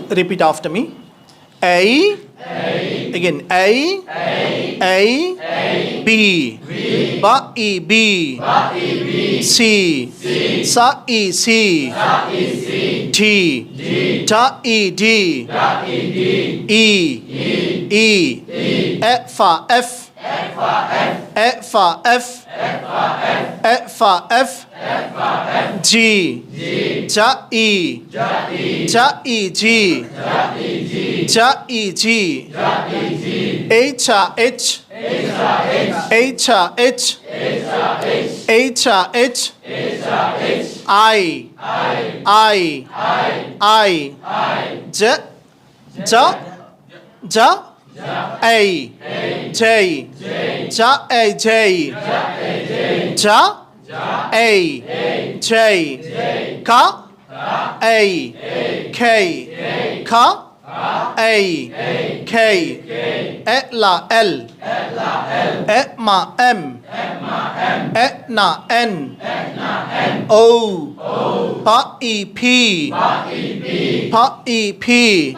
Repeat after me. A. Again. A. B. Ba E B. C. Sa E C. T. Da E D. E. F F. F G. Ja E. Ja E G. Ja E G. H H. H I J A J Ja A J Ja A J Ka A K Ka A K Etla L Etma M Etna N O Pa E P Pa E P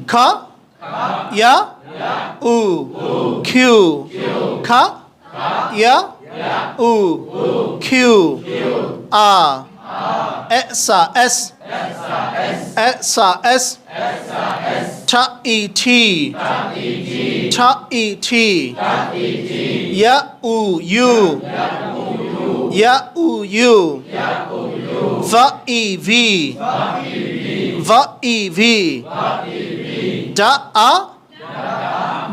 Ka Ya U Q Ka Ya U Q R Exa S Exa S Ta E T Ta E T Ya U U Ya U U Va E V Va E V Da A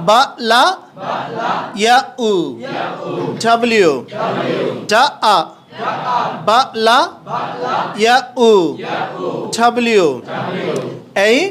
Ba La Ya U W Da A Ba La Ya U W A